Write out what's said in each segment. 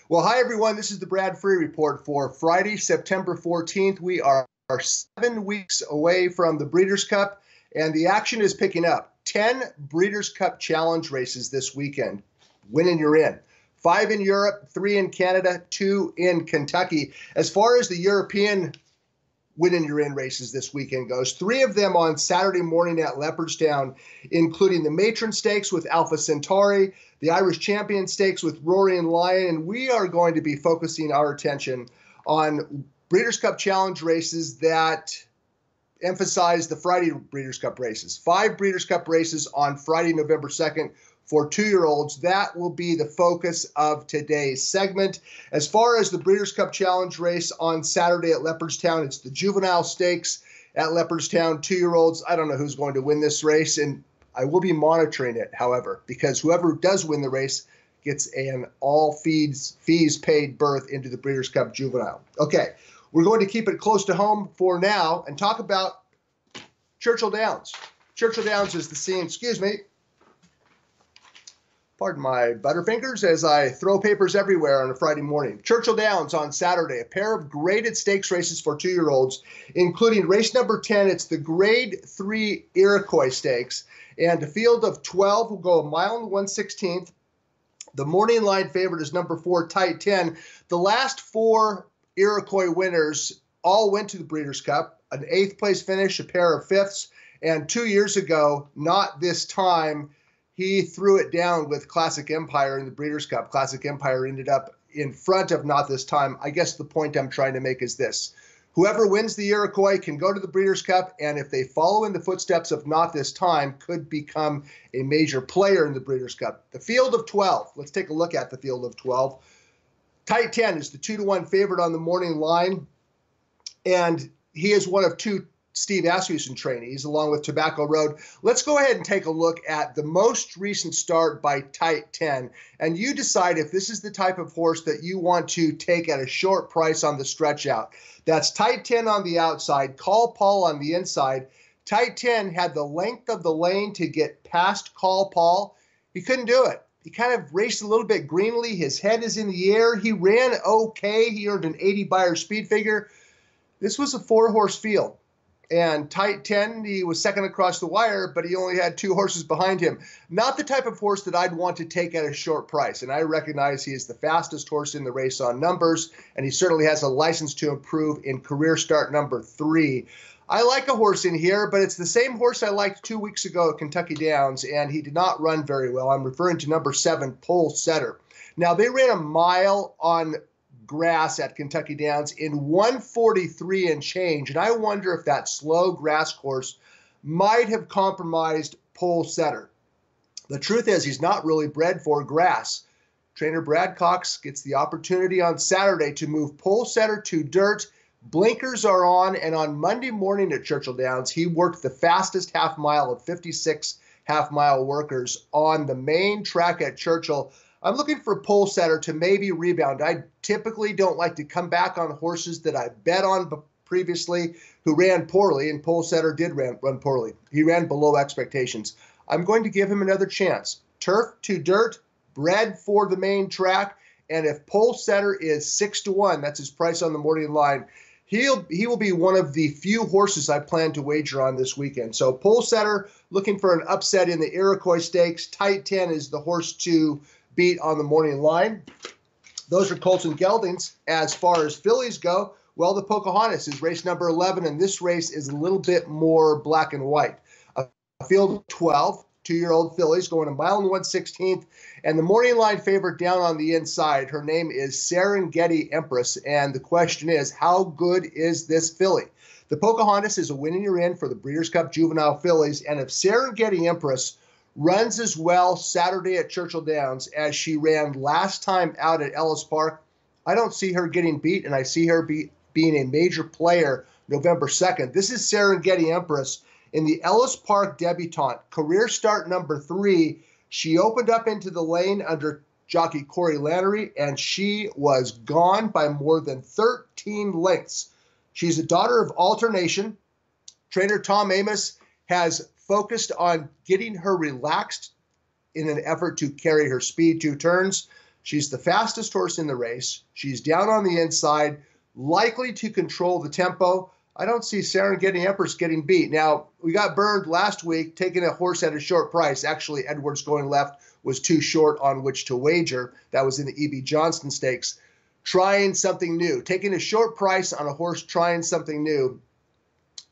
Well, hi, everyone. This is the Brad Free Report for Friday, September 14th. We are 7 weeks away from the Breeders' Cup, and the action is picking up. 10 Breeders' Cup Challenge races this weekend. Winning, you're in. 5 in Europe, 3 in Canada, 2 in Kentucky. As far as the European winning you're in races this weekend goes, 3 of them on Saturday morning at Leopardstown, including the Matron Stakes with Alpha Centauri, the Irish Champion Stakes with Roaring Lion, and we are going to be focusing our attention on Breeders' Cup Challenge races that emphasize the Friday Breeders' Cup races. 5 Breeders' Cup races on Friday, November 2nd for 2-year-olds. That will be the focus of today's segment. As far as the Breeders' Cup Challenge race on Saturday at Leopardstown, it's the Juvenile Stakes at Leopardstown. 2-year-olds, I don't know who's going to win this race, and I will be monitoring it, however, because whoever does win the race gets an all fees paid berth into the Breeders' Cup Juvenile. Okay, we're going to keep it close to home for now and talk about Churchill Downs. Churchill Downs is the scene, pardon my butterfingers as I throw papers everywhere on a Friday morning. Churchill Downs on Saturday, a pair of graded stakes races for 2-year-olds, including race number 10. It's the Grade 3 Iroquois Stakes, and a field of 12 will go 1 mile and 1/16. The morning line favorite is number 4, Tight 10. The last 4 Iroquois winners all went to the Breeders' Cup, an 8th place finish, a pair of 5ths, and 2 years ago, not this time, he threw it down with Classic Empire in the Breeders' Cup. Classic Empire ended up in front of Not This Time. I guess the point I'm trying to make is this. Whoever wins the Iroquois can go to the Breeders' Cup, and if they follow in the footsteps of Not This Time, could become a major player in the Breeders' Cup. The field of 12. Let's take a look at the field of 12. Tight 10 is the 2-1 favorite on the morning line, and he is one of 2 Steve Asmussen trainees, along with Tobacco Road. Let's go ahead and take a look at the most recent start by Tight 10, and you decide if this is the type of horse that you want to take at a short price on the stretch out. That's Tight 10 on the outside, Call Paul on the inside. Tight 10 had the length of the lane to get past Call Paul. He couldn't do it. He kind of raced a little bit greenly. His head is in the air. He ran okay. He earned an 80 Beyer speed figure. This was a 4-horse field. And Tight 10, he was second across the wire, but he only had 2 horses behind him. Not the type of horse that I'd want to take at a short price. And I recognize he is the fastest horse in the race on numbers, and he certainly has a license to improve in career start number 3. I like a horse in here, but it's the same horse I liked 2 weeks ago at Kentucky Downs, and he did not run very well. I'm referring to number 7, Pole Setter. Now, they ran a mile on grass at Kentucky Downs in 1:43 and change, and I wonder if that slow grass course might have compromised Pole Setter. The truth is, he's not really bred for grass. Trainer Brad Cox gets the opportunity on Saturday to move Pole Setter to dirt. Blinkers are on, and on Monday morning at Churchill Downs, he worked the fastest half mile of 56 half-mile workers on the main track at Churchill. I'm looking for Pole Setter to maybe rebound. I typically don't like to come back on horses that I bet on previously who ran poorly, and Pole Setter did run poorly. He ran below expectations. I'm going to give him another chance. Turf to dirt, bred for the main track, and if Pole Setter is 6-1, that's his price on the morning line, he will be one of the few horses I plan to wager on this weekend. So Pole Setter looking for an upset in the Iroquois Stakes. Tight 10 is the horse to beat on the morning line. Those are Colts and Geldings. As far as fillies go, well, the Pocahontas is race number 11, and this race is a little bit more black and white. A field of 12, 2-year-old fillies going 1 mile and 1/16, and the morning line favorite down on the inside, her name is Serengeti Empress, and the question is, how good is this filly? The Pocahontas is a winning you're in for the Breeders' Cup Juvenile fillies, and if Serengeti Empress runs as well Saturday at Churchill Downs as she ran last time out at Ellis Park, I don't see her getting beat, and I see her being a major player November 2nd. This is Serengeti Empress in the Ellis Park Debutante, career start number 3. She opened up into the lane under jockey Corey Lannery, and she was gone by more than 13 lengths. She's a daughter of alternation. Trainer Tom Amos has focused on getting her relaxed in an effort to carry her speed 2 turns. She's the fastest horse in the race. She's down on the inside, likely to control the tempo. I don't see Serengeti Empress getting beat. Now, we got burned last week taking a horse at a short price. Actually, Edwards Going Left was too short on which to wager. That was in the E.B. Johnston Stakes. Trying something new. Taking a short price on a horse trying something new,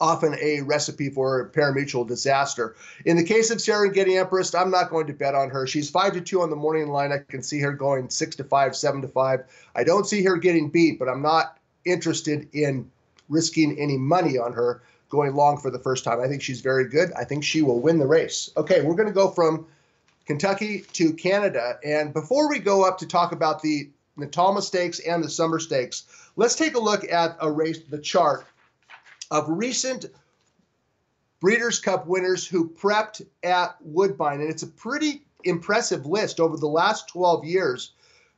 often a recipe for a parimutuel disaster. In the case of Serengeti Empress, I'm not going to bet on her. She's 5-2 on the morning line. I can see her going 6-5, 7-5. I don't see her getting beat, but I'm not interested in risking any money on her going long for the first time. I think she's very good. I think she will win the race. Okay, we're going to go from Kentucky to Canada. And before we go up to talk about the Natoma Stakes and the Summer Stakes, let's take a look at a race, the chart of recent Breeders' Cup winners who prepped at Woodbine. And it's a pretty impressive list over the last 12 years.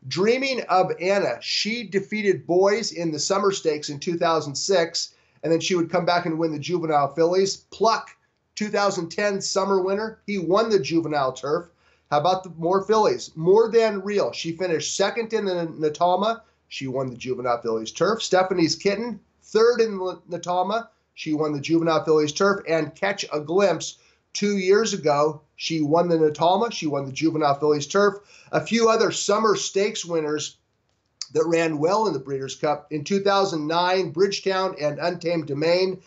Dreaming of Anna, she defeated boys in the Summer Stakes in 2006, and then she would come back and win the juvenile fillies. Pluck, 2010 summer winner, he won the juvenile turf. How about the more fillies? More Than Real, she finished second in the Natoma. She won the juvenile fillies turf. Stephanie's Kitten, third in the Natoma. She won the juvenile fillies turf. And Catch a Glimpse, 2 years ago, she won the Natoma. She won the juvenile fillies turf. A few other Summer Stakes winners that ran well in the Breeders' Cup. In 2009, Bridgetown and Untamed Domain.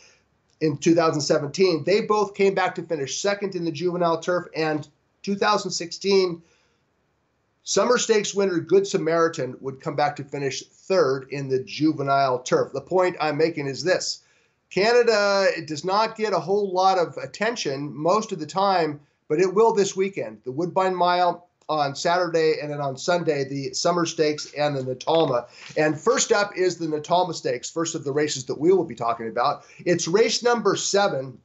In 2017, they both came back to finish second in the juvenile turf. And 2016, Summer Stakes winner Good Samaritan would come back to finish third in the juvenile turf. The point I'm making is this. Canada, it does not get a whole lot of attention most of the time, but it will this weekend. The Woodbine Mile on Saturday, and then on Sunday, the Summer Stakes and the Natoma. And first up is the Natoma Stakes, first of the races that we will be talking about. It's race number 7.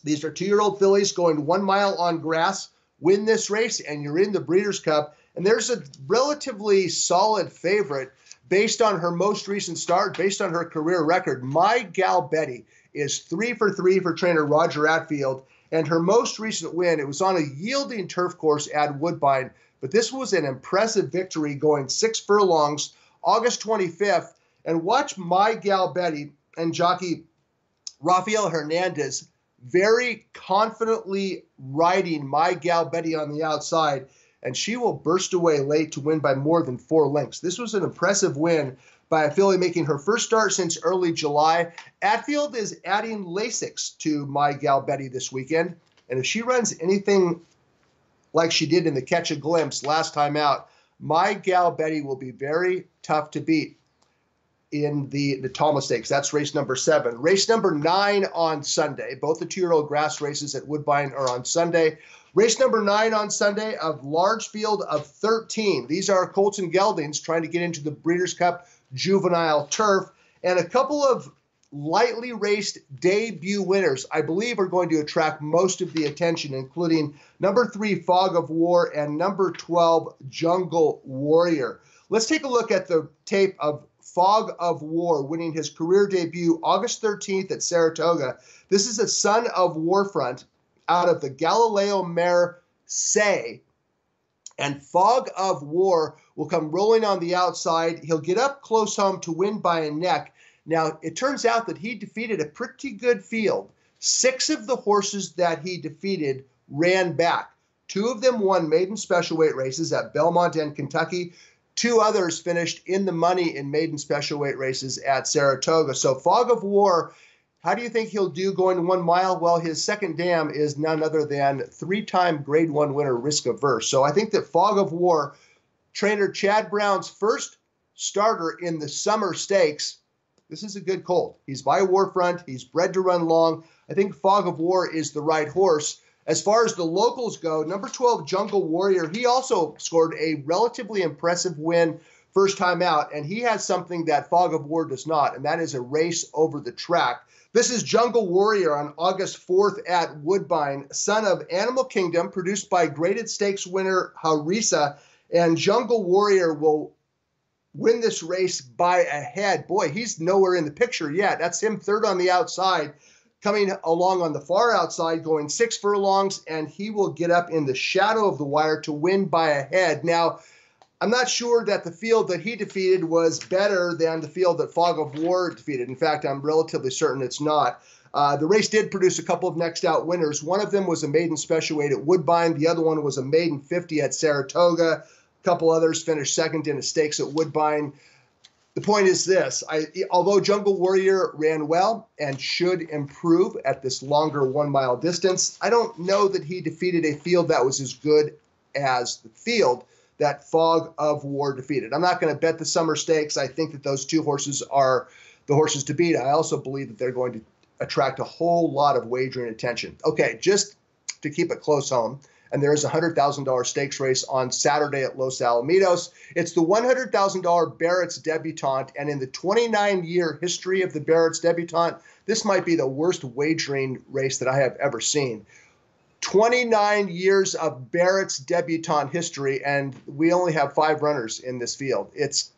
These are 2-year-old fillies going 1 mile on grass. Win this race, and you're in the Breeders' Cup. And there's a relatively solid favorite based on her most recent start, based on her career record. My Gal Betty is 3 for 3 for trainer Roger Atfield. And her most recent win, it was on a yielding turf course at Woodbine. But this was an impressive victory going 6 furlongs, August 25th. And watch My Gal Betty and jockey Rafael Hernandez very confidently riding My Gal Betty on the outside. And she will burst away late to win by more than 4 lengths. This was an impressive win by a filly making her first start since early July. Atfield is adding Lasix to My Gal Betty this weekend. And if she runs anything like she did in the Catch a Glimpse last time out, My Gal Betty will be very tough to beat in the Natoma Stakes. That's race number 7. Race number 9 on Sunday. Both the 2-year-old grass races at Woodbine are on Sunday. Race number 9 on Sunday, a large field of 13. These are colts and geldings trying to get into the Breeders' Cup juvenile turf. And a couple of lightly raced debut winners, I believe, are going to attract most of the attention, including number 3, Fog of War, and number 12, Jungle Warrior. Let's take a look at the tape of Fog of War winning his career debut August 13th at Saratoga. This is a son of Warfront out of the Galileo mare Say. And Fog of War will come rolling on the outside. He'll get up close home to win by a neck. Now, it turns out that he defeated a pretty good field. 6 of the horses that he defeated ran back. 2 of them won maiden special weight races at Belmont and Kentucky. 2 others finished in the money in maiden special weight races at Saratoga. So Fog of War, how do you think he'll do going 1 mile? Well, his second dam is none other than 3-time Grade 1 winner Risk Averse. So I think that Fog of War, trainer Chad Brown's first starter in the Summer Stakes, this is a good colt. He's by Warfront. He's bred to run long. I think Fog of War is the right horse. As far as the locals go, number 12, Jungle Warrior, he also scored a relatively impressive win first time out, and he has something that Fog of War does not, and that is a race over the track. This is Jungle Warrior on August 4th at Woodbine, son of Animal Kingdom, produced by graded stakes winner Harissa, and Jungle Warrior will win this race by a head. Boy, he's nowhere in the picture yet. That's him third on the outside, coming along on the far outside, going 6 furlongs, and he will get up in the shadow of the wire to win by a head. Now, I'm not sure that the field that he defeated was better than the field that Fog of War defeated. In fact, I'm relatively certain it's not. The race did produce a couple of next out winners. One of them was a maiden special weight at Woodbine. The other one was a maiden 50 at Saratoga. A couple others finished second in a stakes at Woodbine. The point is this, although Jungle Warrior ran well and should improve at this longer 1 mile distance, I don't know that he defeated a field that was as good as the field that Fog of War defeated. I'm not going to bet the Summer Stakes. I think that those two horses are the horses to beat. I also believe that they're going to attract a whole lot of wagering attention. Okay, just to keep it close home, and there is a $100,000 stakes race on Saturday at Los Alamitos. It's the $100,000 Barretts Debutante, and in the 29-year history of the Barretts Debutante, this might be the worst wagering race that I have ever seen. 29 years of Barretts Debutante history, and we only have 5 runners in this field. It's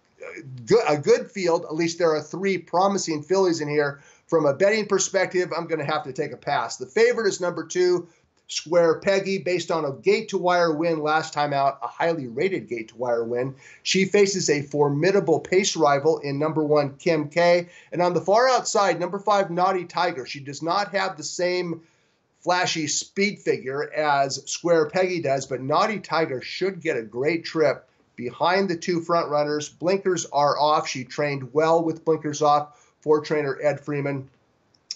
a good field. At least there are 3 promising fillies in here. From a betting perspective, I'm going to have to take a pass. The favorite is number 2, Square Peggy, based on a gate-to-wire win last time out, a highly rated gate-to-wire win. She faces a formidable pace rival in number 1, Kim K. And on the far outside, number 5, Naughty Tiger. She does not have the same flashy speed figure as Square Peggy does, but Naughty Tiger should get a great trip behind the 2 front runners. Blinkers are off. She trained well with blinkers off for trainer Ed Freeman.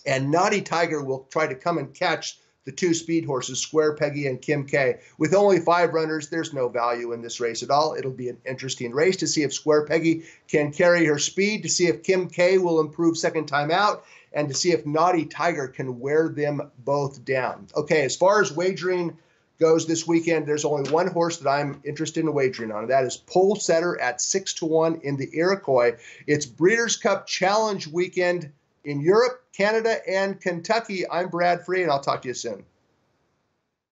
And Naughty Tiger will try to come and catch the 2 speed horses, Square Peggy and Kim K. With only 5 runners, there's no value in this race at all. It'll be an interesting race to see if Square Peggy can carry her speed, to see if Kim K will improve second time out, and to see if Naughty Tiger can wear them both down. Okay, as far as wagering goes this weekend, there's only one horse that I'm interested in wagering on, and that is Pole Setter at 6-1 in the Iroquois. It's Breeders' Cup Challenge weekend in Europe, Canada, and Kentucky. I'm Brad Free, and I'll talk to you soon.